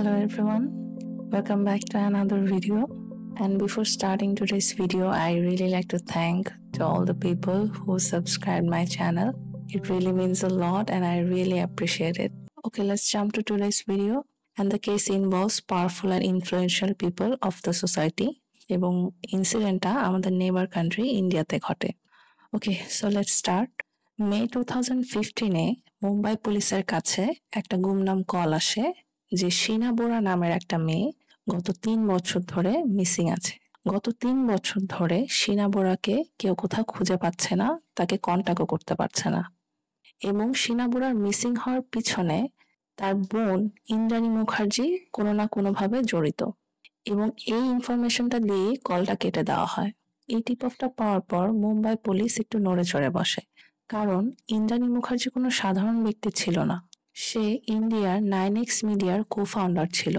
Hello everyone, welcome back to another video. And before starting today's video, I really like to thank to all the people who subscribed my channel. It really means a lot and I really appreciate it. Okay, let's jump to today's video. And the case involves powerful and influential people of the society. এবং ইনসিডেন্টটা আমাদের নেবার country ইন্ডিয়াতে ঘটে। ওকে, so let's start. মে 2015-এ মুম্বাই পুলিশের কাছে একটা Gumnaam call আসে যে শিনা বোরা নামের একটা মেয়ে গত 3 বছর ধরে মিসিং আছে। গত 3 বছর ধরে শিনা বোরাকে কেউ কোথাও খুঁজে পাচ্ছে না, তাকে কন্টাক্টও করতে পারছে না। এবং শিনা বোরার মিসিং হওয়ার পিছনে তার বোন ইন্দ্রাণী মুখার্জি কোনো না কোনোভাবে জড়িত। এবং এই ইনফরমেশনটা দিয়ে কলটা কেটে দেওয়া হয়। এই টিপ অফটা পাওয়ার পর মুম্বাই পুলিশ একটু নড়ে চড়ে বসে, কারণ ইন্দ্রাণী মুখার্জি কোনো সাধারণ ব্যক্তি ছিল না। সে ইন্ডিয়ার 9X মিডিয়ার কো-ফাউন্ডার ছিল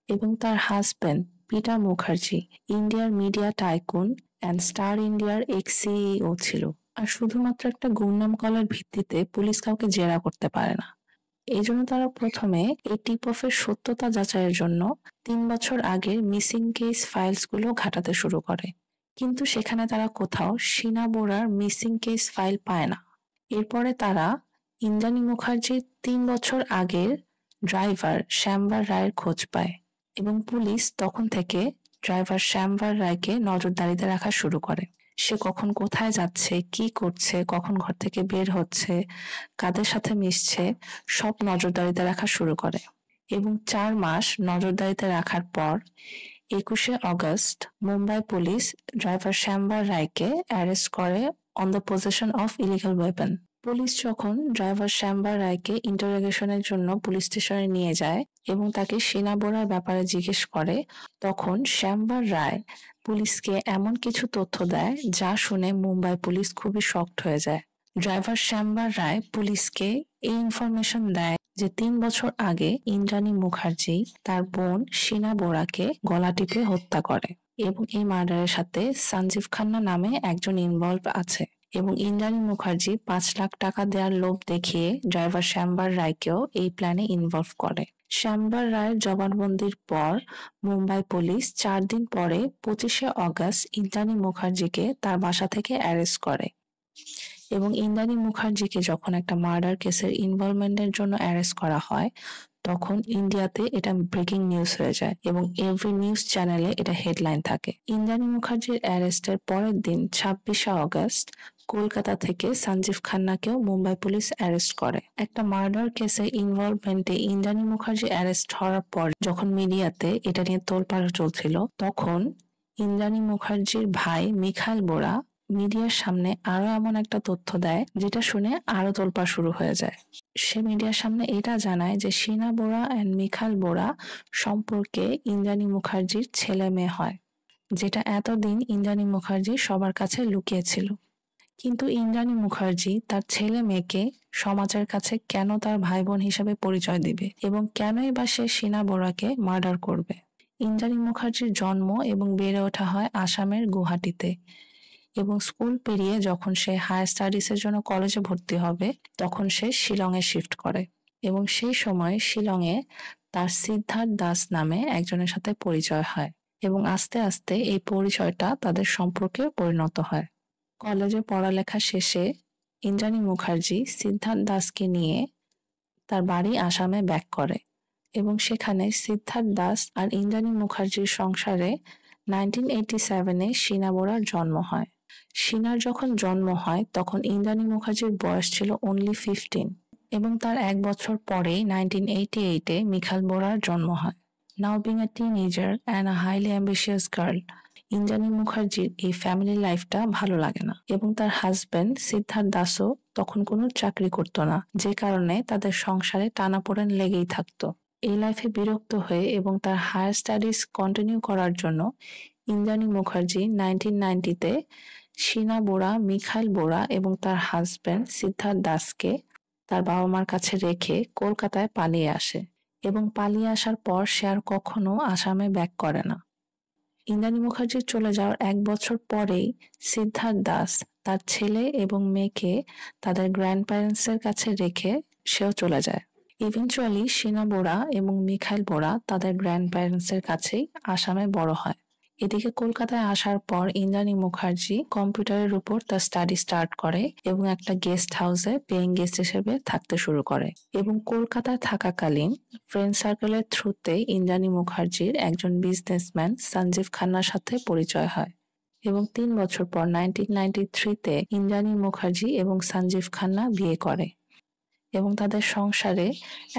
এবং তার হাজবেন্ড পিটার মুখার্জি ইন্ডিয়ার মিডিয়া টাইকুন অ্যান্ড স্টার ইন্ডিয়ার এক্স সিইও ছিল। আর শুধুমাত্র একটা গুমনাম কলের ভিত্তিতে পুলিশ কাউকে জেরা করতে পারে না। এই জন্য তারা প্রথমে এই টিপ অফের সত্যতা যাচাইয়ের জন্য 3 বছর আগের মিসিং কেস ফাইলসগুলো ঘাটাতে শুরু করে, কিন্তু সেখানে তারা কোথাও শিনা বোরার মিসিং কেস ফাইল পায় না। এরপরে তারা ইন্দ্রাণী মুখার্জির 3 বছর আগের ড্রাইভার শ্যামবার রায়ের খোঁজ পায় এবং পুলিশ তখন থেকে ড্রাইভার শ্যামবার রায়কে নজরদারিতে রাখা শুরু করে। সে কখন কোথায় যাচ্ছে, কি করছে, কখন ঘর থেকে বের হচ্ছে, কাদের সাথে মিশছে, সব নজরদারিতে রাখা শুরু করে। এবং 4 মাস নজরদারিতে রাখার পর 21শে অগস্ট মুম্বাই পুলিশ ড্রাইভার শ্যামবার রায়কে অ্যারেস্ট করে on the possession of illegal weapon. Police যখন ড্রাইভার শ্যামবার রায়কে ইন্টারোগেশনের জন্য পুলিশ স্টেশনে নিয়ে যায় এবং তাকে শিনা বোরার ব্যাপারে জিজ্ঞেস করে, তখন শ্যামবার রায় পুলিশকে এমন কিছু তথ্য দেয় যা শুনে মুম্বাই পুলিশ খুবই শকড হয়ে যায়। ড্রাইভার শ্যামবার রায় পুলিশকে এই ইনফরমেশন দেয় যে 3 বছর আগে ইন্দ্রাণী মুখার্জি তার বোন শিনা বোরাকে গলা টিপে হত্যা করে এবং এই মার্ডারের সাথে সঞ্জীব খান্না নামে একজন ইনভলভ আছে। এবং ইন্দ্রাণী মুখার্জি 5 লাখ টাকা দেওয়ার লোভ দেখিয়ে ড্রাইভার শ্যামবার রায়কেও এই প্ল্যানে ইনভলভ করে। শ্যামবার রায়ের জবানবন্দির পর মুম্বাই পুলিশ 4 দিন পরে 25শে অগস্ট ইন্দ্রাণী মুখার্জিকে তার বাসা থেকে অ্যারেস্ট করে। এবং ইন্দ্রাণী মুখার্জিকে যখন একটা মার্ডার কেসের ইনভলভমেন্টের জন্য অ্যারেস্ট করা হয়, তখন ইন্ডিয়াতে এটা ব্রেকিং নিউজ হয়ে যায় এবং এভরি নিউজ চ্যানেলে এটা হেডলাইন থাকে। ইন্দ্রাণী মুখার্জির অ্যারেস্টের পরের দিন 26শে অগস্ট কলকাতা থেকে সঞ্জীব খান্নাকেও মুম্বাই পুলিশ অ্যারেস্ট করে। একটা মার্ডার কেসে ইনভলভমেন্টে ইন্দ্রাণী মুখার্জি অ্যারেস্ট হওয়ার পর যখন মিডিয়াতে এটা নিয়ে তোলপাড় চলছিল, তখন ইন্দ্রাণী মুখার্জির ভাই মিখাইল বোরা মিডিয়ার সামনে আরো এমন একটা তথ্য দেয় যেটা শুনে আরো তোলপাড় শুরু হয়ে যায়। সে মিডিয়ার সামনে এটা জানায় যে শিনা বোরা এন্ড মিখাইল বোরা সম্পর্কে ইন্দ্রাণী মুখার্জির ছেলে মেয়ে হয়, যেটা এতদিন ইন্দ্রাণী মুখার্জি সবার কাছে লুকিয়েছিল। কিন্তু ইন্দ্রাণী মুখার্জি তার ছেলে মেয়েকে সমাজের কাছে কেন তার ভাই বোন হিসেবে পরিচয় দিবে এবং কেনই বা সে শিনা বোরাকে মার্ডার করবে? ইন্দ্রাণী মুখার্জির জন্ম এবং বেড়ে ওঠা হয় আসামের গুয়াহাটিতে এবং স্কুল পেরিয়ে যখন সে হায়ার স্টাডিজের জন্য কলেজে ভর্তি হবে তখন সে শিলংয়ে শিফট করে এবং সেই সময় শিলংয়ে তার সিদ্ধার্থ দাস নামে একজনের সাথে পরিচয় হয় এবং আস্তে আস্তে এই পরিচয়টা তাদের সম্পর্কে পরিণত হয়। কলেজে পড়ালেখা শেষে ইন্দ্রাণী মুখার্জি সিদ্ধার্থ দাসকে নিয়ে তার বাড়ি আসামে ব্যাক করে এবং সেখানে সিদ্ধার্থ দাস আর ইন্দ্রাণী মুখার্জির সংসারে 1987-এ শিনা বোরার জন্ম হয়। শিনার যখন জন্ম হয় তখন ইন্দ্রাণী মুখার্জির বয়স ছিল অনলি 15 এবং তার 1 বছর পরেই 1988-এ মিখাইল বোরার জন্ম হয়। নাও being a teenager and a highly ambitious girl, Indrani মুখার্জির এই ফ্যামিলি লাইফটা ভালো লাগে না এবং তার হাজবেন্ড সিদ্ধার্থ দাসও তখন কোনো চাকরি করতো না, যে কারণে তাদের সংসারে টানাপোড়েন লেগেই থাকতো। এই লাইফে বিরক্ত হয়ে এবং তার হায়ার স্টাডিজ কন্টিনিউ করার জন্য ইন্দ্রাণী মুখার্জি 1990-তে শিনা বোরা, মিখাইল বোরা এবং তার হাজবেন্ড সিদ্ধার্থ দাসকে তার বাবা মার কাছে রেখে কলকাতায় পালিয়ে আসে এবং পালিয়ে আসার পর সে আর কখনো আসামে ব্যাক করে না। ইন্দ্রাণী মুখার্জির চলে যাওয়ার 1 বছর পরেই সিদ্ধার্থ দাস তার ছেলে এবং মেয়েকে তাদের গ্র্যান্ড প্যারেন্টসের কাছে রেখে সেও চলে যায় ইভেনচুয়ালি শিনা বোরা এবং মিখাইল বোরা তাদের গ্র্যান্ড প্যারেন্টসের কাছেই আসামে বড় হয়। এদিকে কলকাতায় আসার পর ইন্দ্রাণী মুখার্জি কম্পিউটারের উপর তার স্টাডি স্টার্ট করে এবং একটা গেস্ট হাউসে পেইং গেস্ট হিসেবে থাকতে শুরু করে। এবং কলকাতায় থাকাকালীন ফ্রেন্ড সার্কেলের থ্রুতে ইন্দ্রাণী মুখার্জির একজন বিজনেসম্যান সঞ্জীব খান্নার সাথে পরিচয় হয়। এবং ৩ বছর পর 1993-তে ইন্দ্রাণী মুখার্জি এবং সঞ্জীব খান্না বিয়ে করে এবং তাদের সংসারে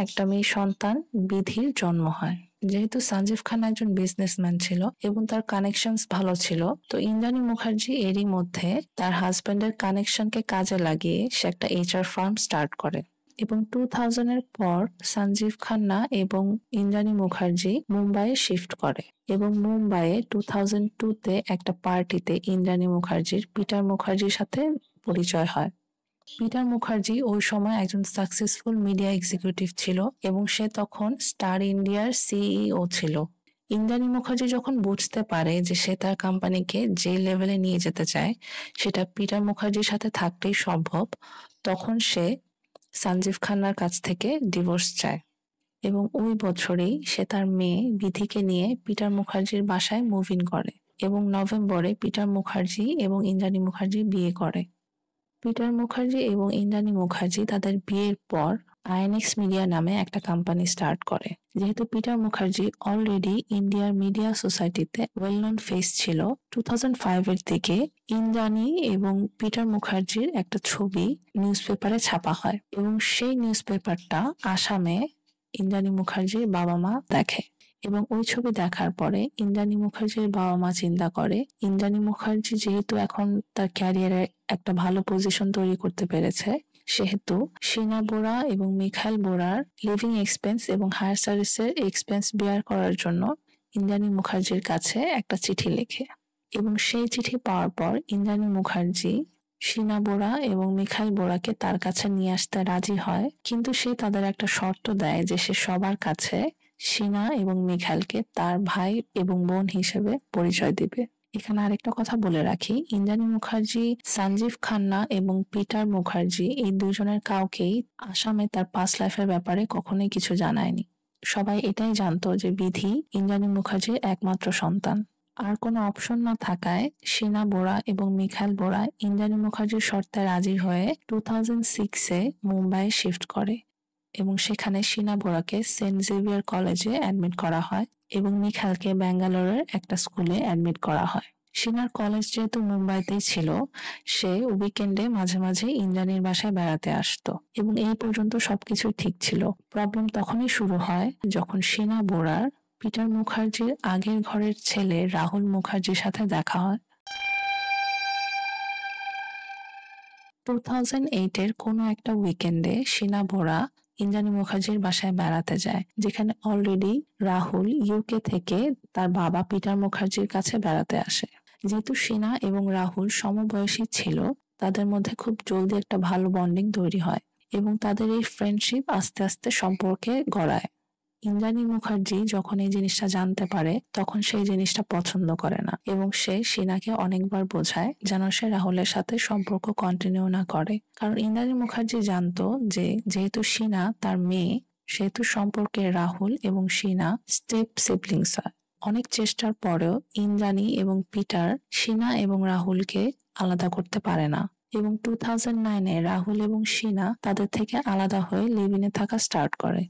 একটা মেয়ে সন্তান বিধির জন্ম হয়। যেহেতু সঞ্জীব খান্না একজন বিজনেসম্যান ছিল এবং তার কানেকশনস ভালো ছিল, তো ইন্দ্রাণী মুখার্জি এরই মধ্যে তার হাজবেন্ডের কানেকশনকে কাজে লাগিয়ে সে একটা HR ফার্ম স্টার্ট করে। এবং 2000-এর পর সঞ্জীব খান্না এবং ইন্দ্রাণী মুখার্জি মুম্বাইয়ে শিফট করে এবং মুম্বাইয়ে 2002-তে একটা পার্টিতে ইন্দ্রাণী মুখার্জির পিটার মুখার্জির সাথে পরিচয় হয়। পিটার মুখার্জি ওই সময় একজন সাকসেসফুল মিডিয়া এক্সিকিউটিভ ছিল এবং সে তখন স্টার ইন্ডিয়ার CEO ছিল। ইন্দ্রাণী মুখার্জি যখন বুঝতে পারে যে সে তার কোম্পানিকে যে লেভেলে নিয়ে যেতে চায় সেটা পিটার মুখার্জির সাথে থাকলেই সম্ভব, তখন সে সঞ্জীব খান্নার কাছ থেকে ডিভোর্স চায় এবং ওই বছরেই সে তার মেয়ে বিধিকে নিয়ে পিটার মুখার্জির বাসায় মুভ ইন করে এবং নভেম্বরে পিটার মুখার্জি এবং ইন্দ্রাণী মুখার্জি বিয়ে করে। পিটার মুখার্জি এবং ইন্দ্রাণী মুখার্জি তাদের বিয়ের পর আইএনএক্স মিডিয়া নামে একটা কোম্পানি স্টার্ট করে। যেহেতু পিটার মুখার্জি অলরেডি ইন্ডিয়ার মিডিয়া সোসাইটিতে ওয়েল নন ফেস ছিল, 2005-এর দিকে ইন্দ্রাণী এবং পিটার মুখার্জির একটা ছবি নিউজ পেপারে ছাপা হয় এবং সেই নিউজ পেপারটা আসামে ইন্দ্রাণী মুখার্জির বাবা মা দেখে এবং ওই ছবি দেখার পরে ইন্দ্রাণী মুখার্জির বাবা মা চিন্তা করে ইন্দ্রাণী মুখার্জি যেহেতু এখন তার ক্যারিয়ারে একটা ভালো পজিশন তৈরি করতে পেরেছে, সেহেতু শিনা বোরা এবং মিখাইল বোরার লিভিং এক্সপেন্স এবং হায়ার সার্ভিসের এক্সপেন্স বেয়ার করার জন্য ইন্দ্রাণী মুখার্জির কাছে একটা চিঠি লেখে এবং সেই চিঠি পাওয়ার পর ইন্দ্রাণী মুখার্জি শিনা বোরা এবং মিখাইল বোরাকে তার কাছে নিয়ে আসতে রাজি হয়, কিন্তু সে তাদের একটা শর্ত দেয় যে সে সবার কাছে শিনা এবং মিখাইলকে তার ভাই এবং বোন হিসেবে পরিচয় দিবে। এখানে আরেকটা কথা বলে রাখি, ইন্দ্রাণী মুখার্জি, সঞ্জীব খান্না এবং পিটার মুখার্জি এই দুজনের কাউকেই আসামে তার পাস্ট লাইফের ব্যাপারে কখনোই কিছু জানায়নি। সবাই এটাই জানতো যে বিধি ইন্দ্রাণী মুখার্জির একমাত্র সন্তান। আর কোনো অপশন না থাকায় শিনা বোরা এবং মিখাইল বোরা ইন্দ্রাণী মুখার্জির শর্তে রাজি হয়ে 2006-এ মুম্বাইয়ে শিফট করে এবং সেখানে শিনা বোরাকে সেন্ট জেভিয়ার কলেজে অ্যাডমিট করা হয় এবং মিখাইলকে ব্যাঙ্গালোরের একটা স্কুলে অ্যাডমিট করা হয়। শিনার কলেজ যেহেতু মুম্বাইতেই ছিল, সে উইকেন্ডে মাঝে মাঝে ইন্দ্রাণীর বাসায় বেড়াতে আসতো এবং এই পর্যন্ত সবকিছুই ঠিক ছিল। প্রবলেম তখনই শুরু হয় যখন শিনা বোরার পিটার মুখার্জির আগের ঘরের ছেলে রাহুল মুখার্জির সাথে দেখা হয়। 2008-এর কোনো একটা উইকেন্ডে শিনা বোরা ইন্দ্রাণী মুখার্জির বাসায় বেড়াতে যায়, যেখানে অলরেডি রাহুল ইউকে থেকে তার বাবা পিটার মুখার্জির কাছে বেড়াতে আসে। যেহেতু শিনা এবং রাহুল সমবয়সী ছিল, তাদের মধ্যে খুব জলদি একটা ভালো বন্ডিং তৈরি হয় এবং তাদের এই ফ্রেন্ডশিপ আস্তে আস্তে সম্পর্কে গড়ায়। ইন্দ্রাণী মুখার্জি যখন এই জিনিসটা জানতে পারে তখন সেই জিনিসটা পছন্দ করে না এবং সে শিনাকে অনেকবার বোঝায় যেন সে রাহুলের সাথে সম্পর্ক কন্টিনিউ না করে, কারণ ইন্দ্রাণী মুখার্জি জানতো যে যেহেতু শিনা তার মেয়ে, সেহেতু সম্পর্কে রাহুল এবং শিনা স্টেপ সিবলিংস হয়। অনেক চেষ্টার পরেও ইন্দ্রাণী এবং পিটার শিনা এবং রাহুলকে আলাদা করতে পারে না এবং 2009-এ রাহুল এবং শিনা তাদের থেকে আলাদা হয়ে লিভ ইনে থাকা স্টার্ট করে।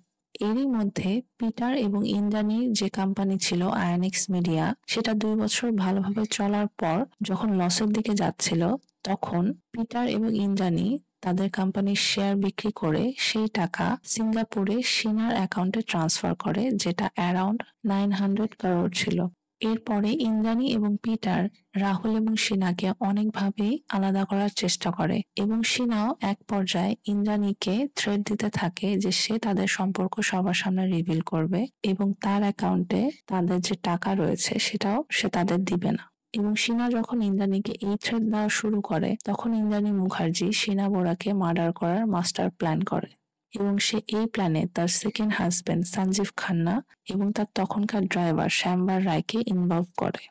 এরই মধ্যে পিটার এবং ইন্দ্রাণীর যে কোম্পানি ছিল আইএনএক্স মিডিয়া, সেটা 2 বছর ভালোভাবে চলার পর যখন লসের দিকে যাচ্ছিল, তখন পিটার এবং ইন্দ্রাণী তাদের কোম্পানির শেয়ার বিক্রি করে সেই টাকা সিঙ্গাপুরে শিনার অ্যাকাউন্টে ট্রান্সফার করে, যেটা অ্যারাউন্ড 900 crore ছিল। এরপরে ইন্দ্রাণী এবং পিটার রাহুল এবং শিনাকে অনেকভাবেই আলাদা করার চেষ্টা করে এবং শিনাও এক পর্যায়ে ইন্দ্রাণীকে থ্রেট দিতে থাকে যে সে তাদের সম্পর্ক সবার সামনে রিভিল করবে এবং তার অ্যাকাউন্টে তাদের যে টাকা রয়েছে সেটাও সে তাদের দিবে না। এবং শিনা যখন ইন্দ্রাণীকে এই থ্রেট দেওয়া শুরু করে, তখন ইন্দ্রাণী মুখার্জি শিনা বোরাকে মার্ডার করার মাস্টার প্ল্যান করে এবং সে এই প্ল্যানে তার সেকেন্ড হাজবেন্ড সঞ্জীব খান্না এবং তার তখনকার ড্রাইভার শ্যামবার রায়কে ইনভলভ করে।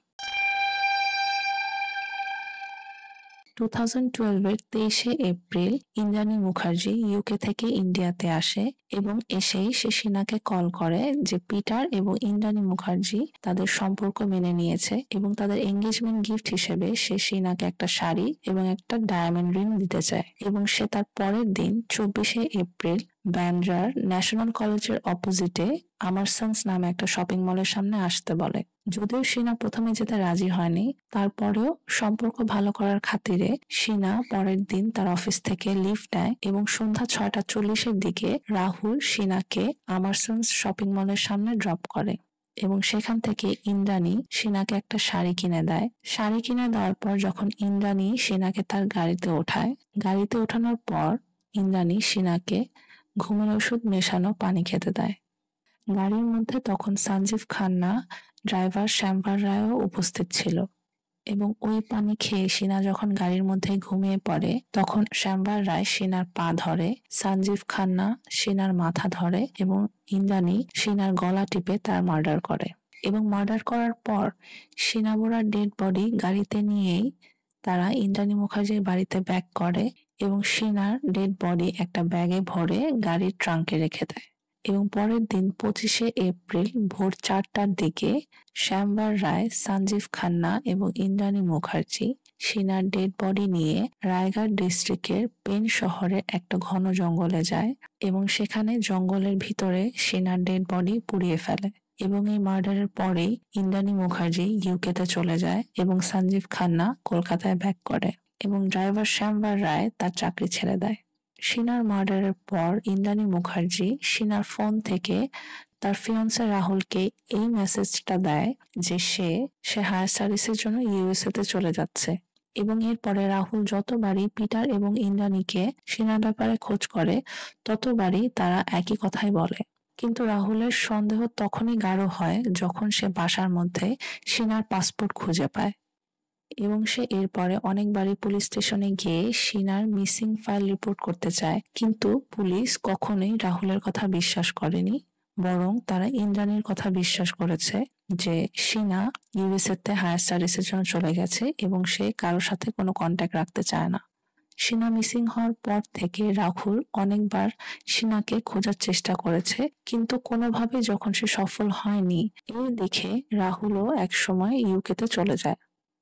2012-এর 23শে এপ্রিল ইন্দ্রাণী মুখার্জি ইউকে থেকে ইন্ডিয়াতে আসে এবং এসেই সে শিনাকে কল করে যে পিটার এবং ইন্দ্রাণী মুখার্জি তাদের সম্পর্ক মেনে নিয়েছে এবং তাদের এঙ্গেজমেন্ট গিফট হিসেবে সে শিনাকে একটা শাড়ি এবং একটা ডায়মন্ড রিং দিতে চায় এবং সে তার পরের দিন 24শে এপ্রিল ব্যান্ড্রার ন্যাশনাল কলেজের অপোজিটে আমারসন্স নামে একটা শপিং মলের সামনে আসতে বলে। যদিও শিনা প্রথমে যেতে রাজি হয়নি, তারপরেও সম্পর্ক ভালো করার খাতিরে শিনা পরের দিন তার অফিস থেকে লিভ নেয় এবং সন্ধ্যা 6:40-এর দিকে রাহুল শিনাকে আমারসন্স শপিং মলের সামনে ড্রপ করে এবং সেখান থেকে ইন্দ্রাণী শিনাকে একটা শাড়ি কিনে দেয়। শাড়ি কিনে দেওয়ার পর যখন ইন্দ্রাণী শিনাকে তার গাড়িতে ওঠায়, গাড়িতে ওঠানোর পর ইন্দ্রাণী শিনাকে ঘুমের ওষুধ মেশানো পানি খেতে দেয়। গাড়ির মধ্যে তখন সঞ্জীব খান্না, ড্রাইভার শ্যামবার রায়ও উপস্থিত ছিল এবং ওই পানি খেয়ে শিনা যখন গাড়ির মধ্যে ঘুমিয়ে পড়ে তখন শ্যামবার রায় শিনার পা ধরে, সঞ্জীব খান্না শিনার মাথা ধরে এবং ইন্দ্রাণী শিনার গলা টিপে তার মার্ডার করে এবং মার্ডার করার পর শিনা বোরার ডেড বডি গাড়িতে নিয়েই তারা ইন্দ্রাণী মুখার্জির বাড়িতে ব্যাক করে এবং শিনার ডেড বডি একটা ব্যাগে ভরে গাড়ির ট্রাঙ্কে রেখে দেয় এবং পরের দিন 25শে এপ্রিল ভোর 4টার দিকে শ্যামবার রায়, সঞ্জীব খান্না এবং ইন্দ্রাণী মুখার্জি শিনার ডেড বডি নিয়ে রায়গড় ডিস্ট্রিক্টের পেন শহরে একটা ঘন জঙ্গলে যায় এবং সেখানে জঙ্গলের ভিতরে শিনার ডেড বডি পুড়িয়ে ফেলে এবং এই মার্ডারের পরেই ইন্দ্রাণী মুখার্জি ইউকেতে চলে যায় এবং সঞ্জীব খান্না কলকাতায় ব্যাক করে এবং ড্রাইভার শ্যামবার রায় তার চাকরি ছেড়ে দেয়। শিনার মার্ডারের পর ইন্দ্রাণী মুখার্জি শিনার ফোন থেকে তার ফিয়ান্সে রাহুলকে এই মেসেজটা দেয় যে সে হায়ার স্টাডিজের জন্য ইউএসএ তে চলে যাচ্ছে এবং এরপরে রাহুল যতবারই পিটার এবং ইন্দ্রাণীকে শিনার ব্যাপারে খোঁজ করে ততবারই তারা একই কথাই বলে। কিন্তু রাহুলের সন্দেহ তখনই গাঢ় হয় যখন সে বাসার মধ্যে শিনার পাসপোর্ট খুঁজে পায় এবং সে এরপরে অনেকবারই পুলিশ স্টেশনে গিয়ে শিনার মিসিং ফাইল রিপোর্ট করতে চায়, কিন্তু পুলিশ কখনোই রাহুলের কথা বিশ্বাস করেনি, বরং তারা ইন্দ্রাণীর কথা বিশ্বাস করেছে যে শিনা ইউএসএ তে হায়ার স্টাডিজের জন্য চলে গেছে এবং সে কারোর সাথে কোনো কন্ট্যাক্ট রাখতে চায় না। শিনা মিসিং হওয়ার পর থেকে রাহুল অনেকবার শিনাকে খোঁজার চেষ্টা করেছে, কিন্তু কোনোভাবে যখন সে সফল হয়নি এই দেখে রাহুলও একসময় ইউকেতে চলে যায়।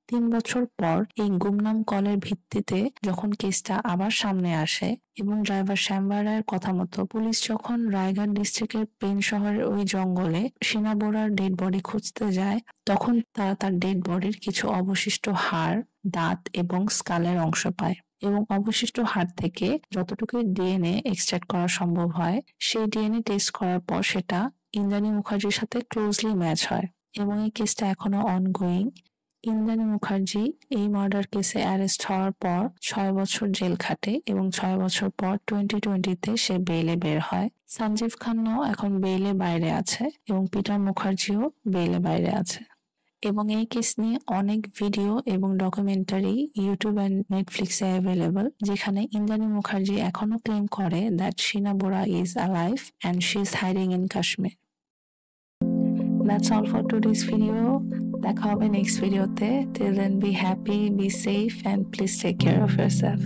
3 বছর পর এই গুমনাম কলের ভিত্তিতে যখন কেসটা আবার সামনে আসে এবং ড্রাইভার শ্যামবার রায়ের কথা মতো পুলিশ যখন রায়গড় ডিস্ট্রিক্টের পেন শহরের ওই জঙ্গলে শিনা বোরার ডেড বডি খুঁজতে যায় তখন তারা তার ডেড বডির কিছু অবশিষ্ট হাড়, দাঁত এবং স্কালের অংশ পায় এবং অবশিষ্ট হাড় থেকে যতটুকু ডিএনএ এক্সট্রাক্ট করা সম্ভব হয় সেই ডিএনএ টেস্ট করার পর সেটা ইন্দ্রাণী মুখার্জির সাথে ক্লোজলি ম্যাচ হয় এবং এই কেসটা এখনো অনগোয়িং। ইন্দ্রাণী মুখার্জি এই মার্ডার কেসে অ্যারেস্ট হওয়ার পর 6 বছর জেল খাটে এবং 6 বছর পর 2020-তে সে বেইলে বের হয়। সঞ্জীব খান্নাও এখন বেইলে বাইরে আছে এবং পিটার মুখার্জিও বেইলে বাইরে আছে এবং এই কেস নিয়ে অনেক ভিডিও এবং ডকুমেন্টারি ইউটিউব এন্ড নেটফ্লিক্সে অ্যাভেলেবল, যেখানে ইন্দ্রাণী মুখার্জি এখনো ক্লেম করে that Sheena Bora is alive and she is hiding in Kashmir. That's all for today's video. দেখা হবে নেক্সট ভিডিওতে। Till then, be happy, be safe and please take care of yourself.